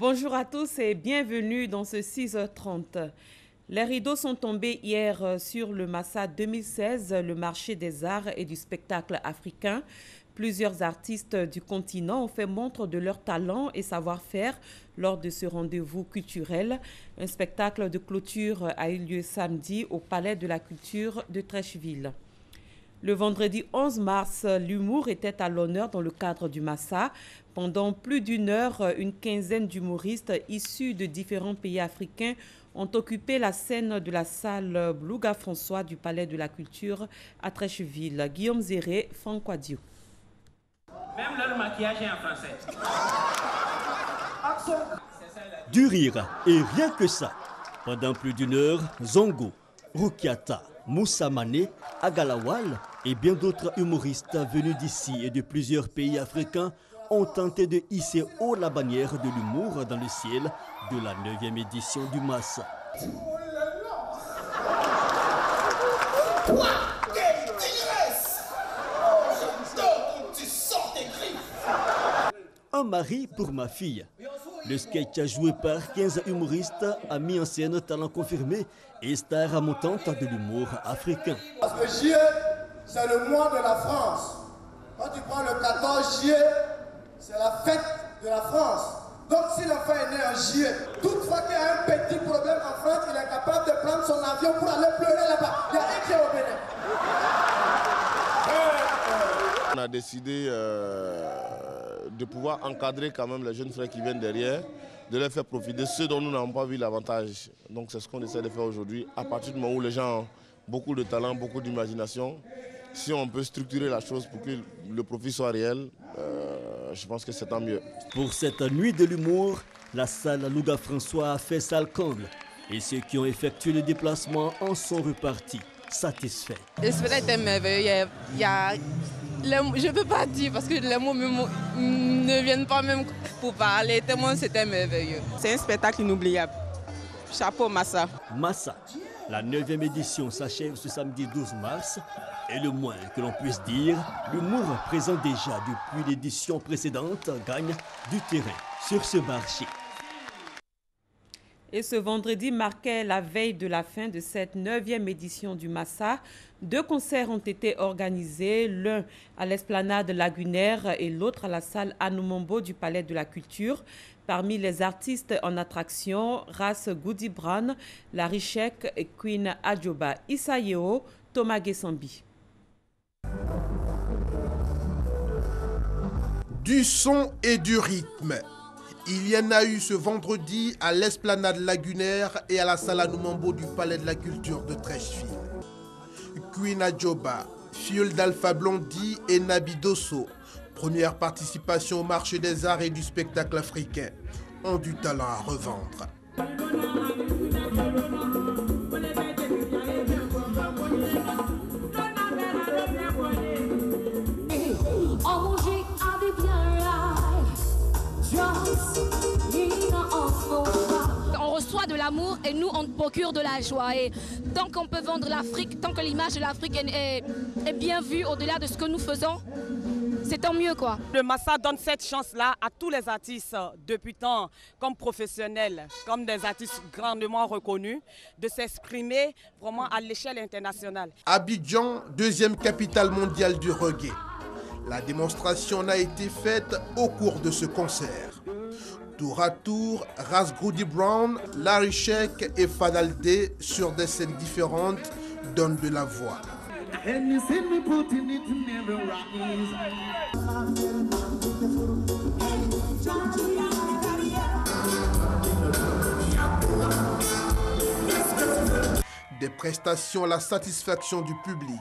Bonjour à tous et bienvenue dans ce 6h30. Les rideaux sont tombés hier sur le Massa 2016, le marché des arts et du spectacle africain. Plusieurs artistes du continent ont fait montre de leur talent et savoir-faire lors de ce rendez-vous culturel. Un spectacle de clôture a eu lieu samedi au Palais de la Culture de Treichville. Le vendredi 11 mars, l'humour était à l'honneur dans le cadre du Massa. Pendant plus d'une heure, une quinzaine d'humoristes issus de différents pays africains ont occupé la scène de la salle Blouga François du Palais de la Culture à Treichville. Guillaume Zéré, Franck Quadio. Même leur maquillage est en français. Du rire et rien que ça. Pendant plus d'une heure, Zongo, Rukiata, Moussa Mané, Agalawal et bien d'autres humoristes venus d'ici et de plusieurs pays africains ont tenté de hisser haut la bannière de l'humour dans le ciel de la 9e édition du Massa. Un mari pour ma fille. Le sketch joué par 15 humoristes a mis en scène talent confirmé et star montante de l'humour africain. Parce que juillet, c'est le mois de la France. Quand tu prends le 14 juillet, c'est la fête de la France. Donc si l'enfant est né en juillet, toutefois qu'il y a un petit problème en France, il est capable de prendre son avion pour aller pleurer là-bas. Il y a un qui est au Bénin. On a décidé de pouvoir encadrer quand même les jeunes frères qui viennent derrière, de les faire profiter, ceux dont nous n'avons pas vu l'avantage. Donc c'est ce qu'on essaie de faire aujourd'hui. À partir du moment où les gens ont beaucoup de talent, beaucoup d'imagination, si on peut structurer la chose pour que le profit soit réel, je pense que c'est tant mieux. Pour cette nuit de l'humour, la salle Blouga François a fait salle comble. Et ceux qui ont effectué le déplacement en sont repartis, satisfaits. Le spectacle était merveilleux. Je ne peux pas dire parce que les mots ne viennent pas même pour parler, tellement c'était merveilleux. C'est un spectacle inoubliable. Chapeau Massa. Massa, la 9e édition s'achève ce samedi 12 mars. Et le moins que l'on puisse dire, l'humour présent déjà depuis l'édition précédente gagne du terrain sur ce marché. Et ce vendredi marquait la veille de la fin de cette 9e édition du Massa. 2 concerts ont été organisés, l'un à l'esplanade lagunaire et l'autre à la salle Anoumombo du Palais de la Culture. Parmi les artistes en attraction, Ras Goody Brown, Larry Sheik et Queen Adjoba Isayeo, Thomas Gessambi. Du son et du rythme. Il y en a eu ce vendredi à l'esplanade lagunaire et à la salle Anoumombo du Palais de la Culture de Treichville. Queen Adjoba, filleule d'Alpha Blondy et Nabi Dosso, première participation au marché des arts et du spectacle africain, ont du talent à revendre. On reçoit de l'amour et nous on procure de la joie. Et tant qu'on peut vendre l'Afrique, tant que l'image de l'Afrique est bien vue au-delà de ce que nous faisons, c'est tant mieux quoi. Le Massa donne cette chance-là à tous les artistes débutants, comme professionnels, comme des artistes grandement reconnus, de s'exprimer vraiment à l'échelle internationale. Abidjan, 2e capitale mondiale du reggae. La démonstration a été faite au cours de ce concert. Tour à tour, Ras Goody Brown, Larry Sheik et Fadaldé, sur des scènes différentes, donnent de la voix. Des prestations à la satisfaction du public.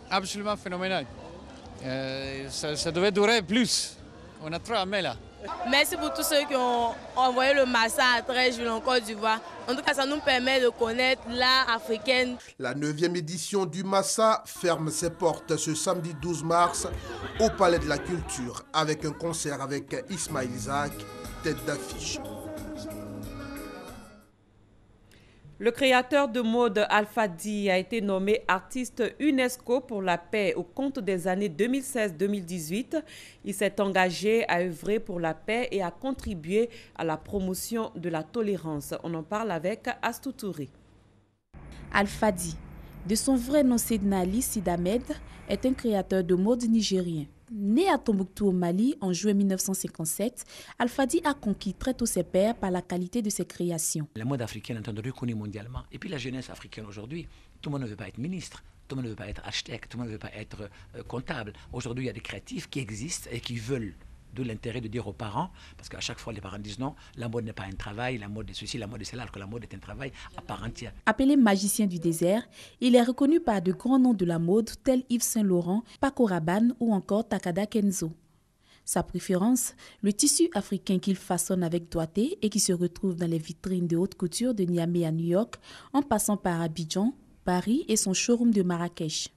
Absolument phénoménal. Ça devait durer plus. On a trop aimé là. Merci pour tous ceux qui ont envoyé le Massa à Treichville en Côte d'Ivoire. En tout cas, ça nous permet de connaître l'art africain. La 9e édition du Massa ferme ses portes ce samedi 12 mars au Palais de la Culture avec un concert avec Ismaël Isaac, tête d'affiche. Le créateur de mode Alpha D a été nommé artiste UNESCO pour la paix au compte des années 2016-2018. Il s'est engagé à œuvrer pour la paix et à contribuer à la promotion de la tolérance. On en parle avec Astou Touré. Alpha D, de son vrai nom Seydina Ali Sid Ahmed, est un créateur de mode nigérien. Né à Tombouctou au Mali en juin 1957, Alpha D a conquis très tôt ses pairs par la qualité de ses créations. La mode africaine est entendue reconnue mondialement. Et puis la jeunesse africaine aujourd'hui, tout le monde ne veut pas être ministre, tout le monde ne veut pas être architecte, tout le monde ne veut pas être comptable. Aujourd'hui, il y a des créatifs qui existent et qui veulent. D'où l'intérêt de dire aux parents, parce qu'à chaque fois les parents disent non, la mode n'est pas un travail, la mode est ceci, la mode est cela, alors que la mode est un travail à part entière. Appelé magicien du désert, il est reconnu par de grands noms de la mode tels Yves Saint Laurent, Paco Rabanne ou encore Takada Kenzo. Sa préférence, le tissu africain qu'il façonne avec doigté et qui se retrouve dans les vitrines de haute couture de Niamey à New York, en passant par Abidjan, Paris et son showroom de Marrakech.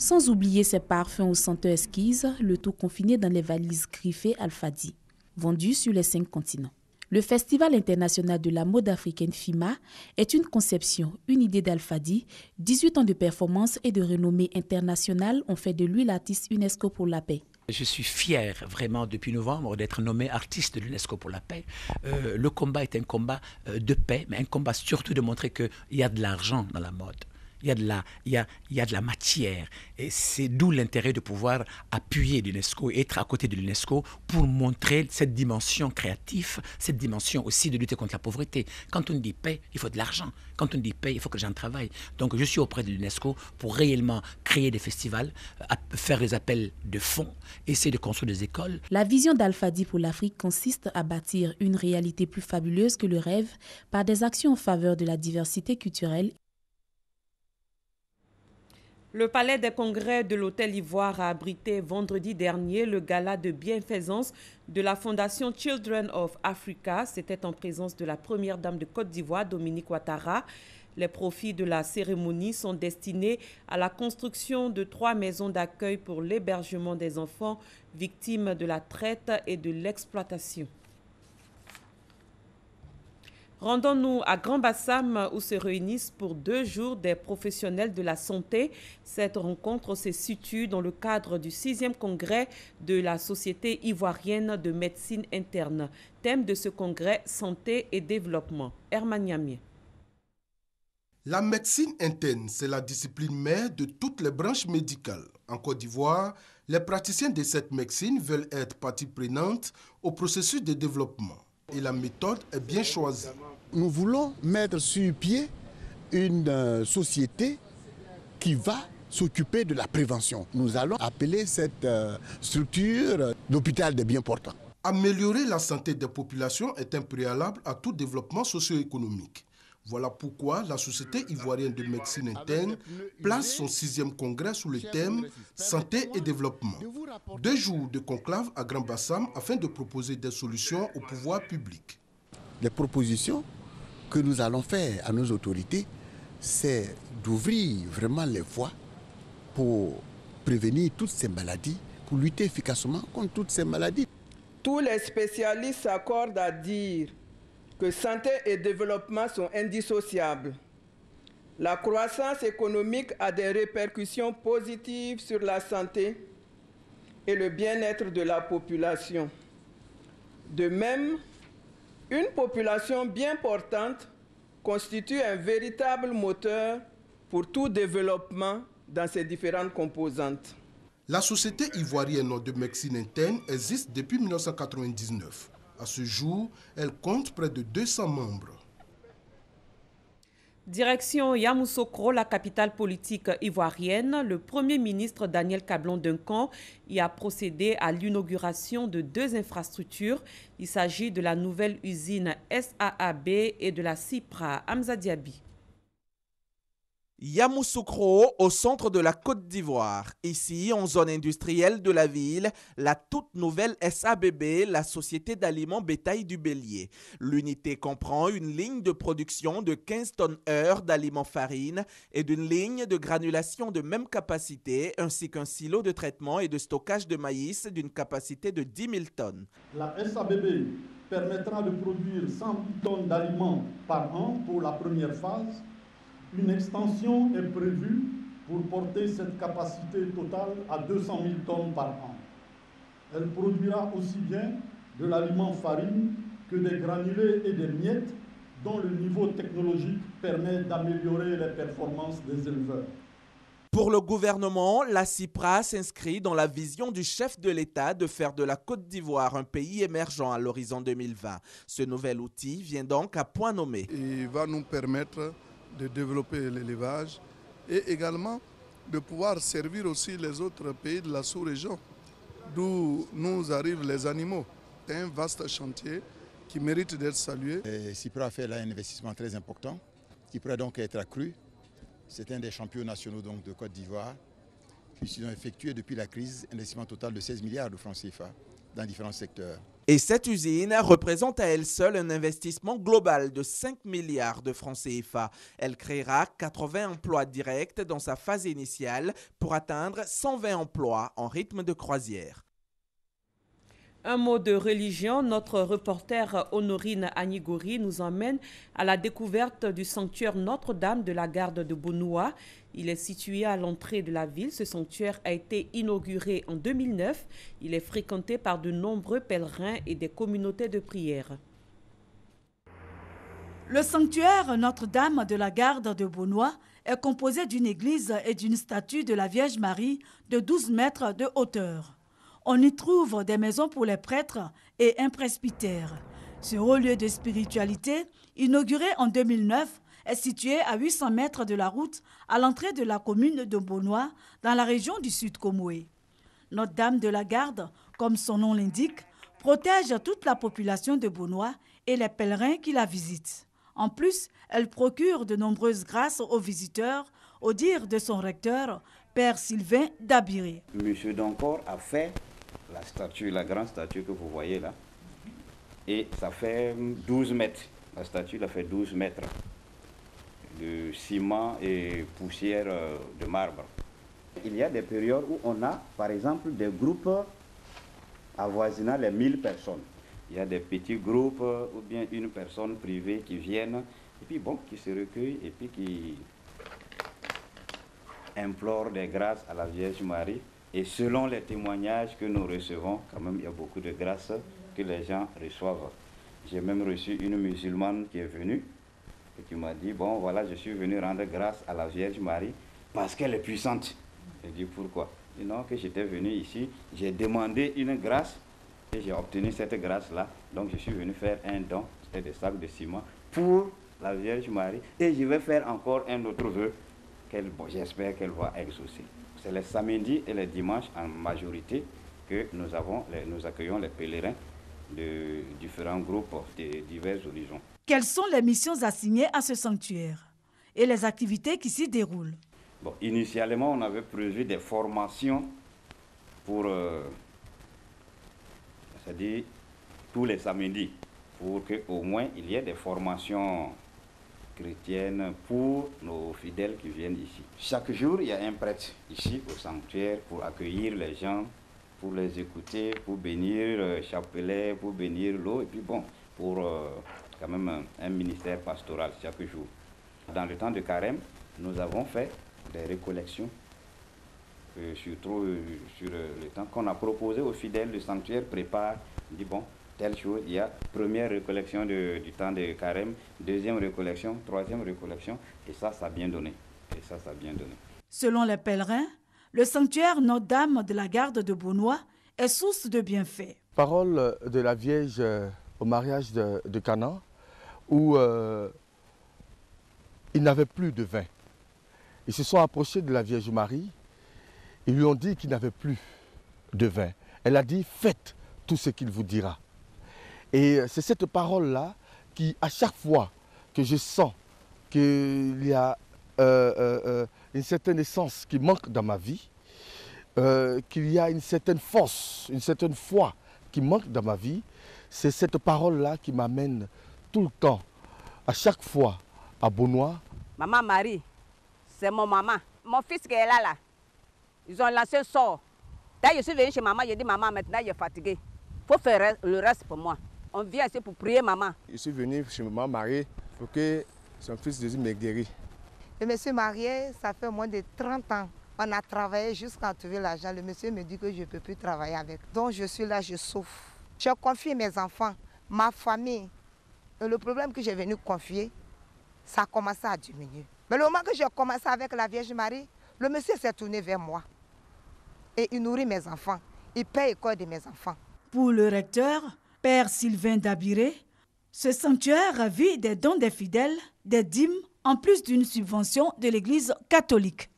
Sans oublier ses parfums aux senteurs exquises, le tout confiné dans les valises griffées Alpha D, vendues sur les 5 continents. Le Festival international de la mode africaine FIMA est une conception, une idée d'Alpha D. 18 ans de performance et de renommée internationale ont fait de lui l'artiste UNESCO pour la paix. Je suis fier vraiment depuis novembre d'être nommé artiste de l'UNESCO pour la paix. Le combat est un combat de paix, mais un combat surtout de montrer qu'il y a de l'argent dans la mode. Il y a de la matière et c'est d'où l'intérêt de pouvoir appuyer l'UNESCO et être à côté de l'UNESCO pour montrer cette dimension créative, cette dimension aussi de lutter contre la pauvreté. Quand on dit paix, il faut de l'argent. Quand on dit paix, il faut que les gens travaillent. Donc je suis auprès de l'UNESCO pour réellement créer des festivals, faire des appels de fonds, essayer de construire des écoles. La vision d'Alpha D pour l'Afrique consiste à bâtir une réalité plus fabuleuse que le rêve par des actions en faveur de la diversité culturelle. Le Palais des Congrès de l'Hôtel Ivoire a abrité vendredi dernier le gala de bienfaisance de la Fondation Children of Africa. C'était en présence de la première dame de Côte d'Ivoire, Dominique Ouattara. Les profits de la cérémonie sont destinés à la construction de 3 maisons d'accueil pour l'hébergement des enfants victimes de la traite et de l'exploitation. Rendons-nous à Grand Bassam où se réunissent pour 2 jours des professionnels de la santé. Cette rencontre se situe dans le cadre du 6e congrès de la Société ivoirienne de médecine interne. Thème de ce congrès, santé et développement. Herman Niamé. La médecine interne, c'est la discipline mère de toutes les branches médicales. En Côte d'Ivoire, les praticiens de cette médecine veulent être partie prenante au processus de développement. Et la méthode est bien choisie. Nous voulons mettre sur pied une société qui va s'occuper de la prévention. Nous allons appeler cette structure l'hôpital des bien portants. Améliorer la santé des populations est un préalable à tout développement socio-économique. Voilà pourquoi la Société ivoirienne de médecine interne place son 6e congrès sous le thème « Santé et développement ». 2 jours de conclave à Grand Bassam afin de proposer des solutions au pouvoir public. Les propositions que nous allons faire à nos autorités, c'est d'ouvrir vraiment les voies pour prévenir toutes ces maladies, pour lutter efficacement contre toutes ces maladies. Tous les spécialistes s'accordent à dire que santé et développement sont indissociables. La croissance économique a des répercussions positives sur la santé et le bien-être de la population. De même, une population bien portante constitue un véritable moteur pour tout développement dans ses différentes composantes. La Société ivoirienne de médecine interne existe depuis 1999. À ce jour, elle compte près de 200 membres. Direction Yamoussoukro, la capitale politique ivoirienne. Le Premier ministre Daniel Cablon-Duncan y a procédé à l'inauguration de 2 infrastructures. Il s'agit de la nouvelle usine SAAB et de la CIPRA. Hamza Diaby. Yamoussoukro, au centre de la Côte d'Ivoire. Ici, en zone industrielle de la ville, la toute nouvelle SABB, la Société d'aliments bétail du Bélier. L'unité comprend une ligne de production de 15 tonnes-heure d'aliments farine et d'une ligne de granulation de même capacité, ainsi qu'un silo de traitement et de stockage de maïs d'une capacité de 10 000 tonnes. La SABB permettra de produire 100 000 tonnes d'aliments par an pour la première phase. Une extension est prévue pour porter cette capacité totale à 200 000 tonnes par an. Elle produira aussi bien de l'aliment farine que des granulés et des miettes dont le niveau technologique permet d'améliorer les performances des éleveurs. Pour le gouvernement, la CIPRA s'inscrit dans la vision du chef de l'État de faire de la Côte d'Ivoire un pays émergent à l'horizon 2020. Ce nouvel outil vient donc à point nommé. Il va nous permettre de développer l'élevage et également de pouvoir servir aussi les autres pays de la sous-région, d'où nous arrivent les animaux. C'est un vaste chantier qui mérite d'être salué. CIPRA a fait là un investissement très important qui pourrait donc être accru. C'est un des champions nationaux donc, de Côte d'Ivoire qui ont effectué depuis la crise un investissement total de 16 milliards de francs CFA dans différents secteurs. Et cette usine représente à elle seule un investissement global de 5 milliards de francs CFA. Elle créera 80 emplois directs dans sa phase initiale pour atteindre 120 emplois en rythme de croisière. Un mot de religion, notre reporter Honorine Anigori nous emmène à la découverte du sanctuaire Notre-Dame de la Garde de Bonoua. Il est situé à l'entrée de la ville. Ce sanctuaire a été inauguré en 2009. Il est fréquenté par de nombreux pèlerins et des communautés de prière. Le sanctuaire Notre-Dame de la Garde de Bonoua est composé d'une église et d'une statue de la Vierge Marie de 12 mètres de hauteur. On y trouve des maisons pour les prêtres et un presbytère. Ce haut lieu de spiritualité, inauguré en 2009, est situé à 800 mètres de la route à l'entrée de la commune de Bonoua, dans la région du Sud-Comoé. Notre-Dame de la Garde, comme son nom l'indique, protège toute la population de Bonoua et les pèlerins qui la visitent. En plus, elle procure de nombreuses grâces aux visiteurs, au dire de son recteur, Père Sylvain Dabiré. Monsieur Doncor a fait la statue, la grande statue que vous voyez là, et ça fait 12 mètres. La statue, elle fait 12 mètres de ciment et poussière de marbre. Il y a des périodes où on a, par exemple, des groupes avoisinant les 1000 personnes. Il y a des petits groupes ou bien une personne privée qui viennent, et puis bon, qui se recueillent et puis qui implorent des grâces à la Vierge Marie. Et selon les témoignages que nous recevons, quand même, il y a beaucoup de grâces que les gens reçoivent. J'ai même reçu une musulmane qui est venue et qui m'a dit, bon, voilà, je suis venu rendre grâce à la Vierge Marie parce qu'elle est puissante. J'ai dit, pourquoi? Et non, que j'étais venu ici, j'ai demandé une grâce et j'ai obtenu cette grâce-là. Donc, je suis venu faire un don, c'était des sacs de ciment, pour la Vierge Marie. Et je vais faire encore un autre vœu, j'espère qu'elle va exaucer. C'est les samedis et les dimanches en majorité que nous accueillons les pèlerins de différents groupes de divers horizons. Quelles sont les missions assignées à ce sanctuaire et les activités qui s'y déroulent? Bon, initialement, on avait prévu des formations pour, c'est-à-dire tous les samedis, pour qu'au moins il y ait des formations chrétienne pour nos fidèles qui viennent ici. Chaque jour, il y a un prêtre ici au sanctuaire pour accueillir les gens, pour les écouter, pour bénir le chapelet, pour bénir l'eau, et puis bon, pour quand même un ministère pastoral chaque jour. Dans le temps de carême, nous avons fait des récollections, surtout sur le temps qu'on a proposé aux fidèles du sanctuaire, prépare, dit bon, telle chose, il y a première récollection du temps de carême, deuxième récollection, troisième récollection, et ça a bien donné. Selon les pèlerins, le sanctuaire Notre-Dame de la Garde de Bonoua est source de bienfaits. Parole de la Vierge au mariage de Cana, où ils n'avaient plus de vin. Ils se sont approchés de la Vierge Marie, ils lui ont dit qu'ils n'avaient plus de vin. Elle a dit, faites tout ce qu'il vous dira. Et c'est cette parole-là qui, à chaque fois que je sens qu'il y a une certaine essence qui manque dans ma vie, qu'il y a une certaine force, une certaine foi qui manque dans ma vie, c'est cette parole-là qui m'amène tout le temps, à chaque fois, à Bonoua. Maman Marie, c'est mon maman. Mon fils qui est là, ils ont lancé un sort. D'ailleurs, je suis venue chez maman, j'ai dit, maman, maintenant, je suis fatiguée. Il faut faire le reste pour moi. On vient ici pour prier maman. Je suis venu chez maman mariée pour que son fils Jésus me guérisse. Je me suis mariée, ça fait moins de 30 ans. On a travaillé jusqu'à trouver l'argent. Le monsieur me dit que je ne peux plus travailler avec. Donc je suis là, je souffre. J'ai confié mes enfants, ma famille. Et le problème que j'ai venu confier, ça a commencé à diminuer. Mais le moment que j'ai commencé avec la Vierge Marie, le monsieur s'est tourné vers moi. Et il nourrit mes enfants. Il paye l'école de mes enfants. Pour le recteur, Père Sylvain Dabiré, ce sanctuaire vit des dons des fidèles, des dîmes, en plus d'une subvention de l'Église catholique.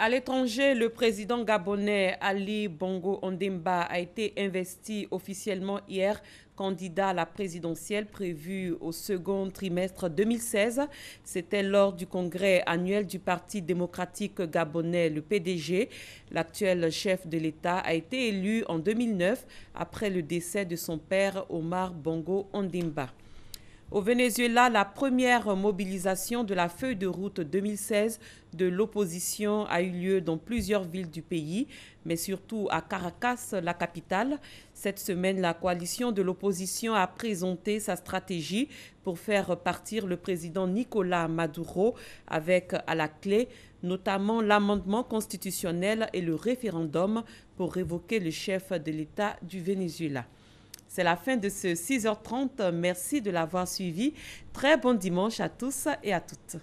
À l'étranger, le président gabonais Ali Bongo Ondimba a été investi officiellement hier candidat à la présidentielle prévue au second trimestre 2016. C'était lors du congrès annuel du Parti démocratique gabonais, le PDG. L'actuel chef de l'État a été élu en 2009 après le décès de son père Omar Bongo Ondimba. Au Venezuela, la première mobilisation de la feuille de route 2016 de l'opposition a eu lieu dans plusieurs villes du pays, mais surtout à Caracas, la capitale. Cette semaine, la coalition de l'opposition a présenté sa stratégie pour faire partir le président Nicolás Maduro avec à la clé notamment l'amendement constitutionnel et le référendum pour révoquer le chef de l'État du Venezuela. C'est la fin de ce 6h30. Merci de l'avoir suivi. Très bon dimanche à tous et à toutes.